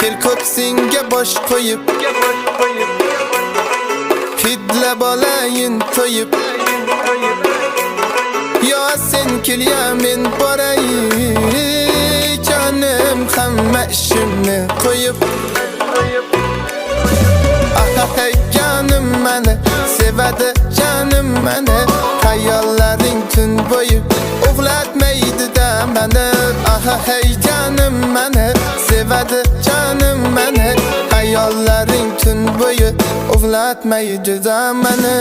Kel ko'ksinga bosh qo'yib, hidlab olayin to'yib. Yo sen kel ya men boray, canım hamma ishimni qo'yib. Hey canım meni sevadi, canım meni hayollaring tun bo'yi uxlatmaydi-da meni. Hey canım meni sevadi, canım meni hayollaring tun bo'yi uxlatmaydi-da meni.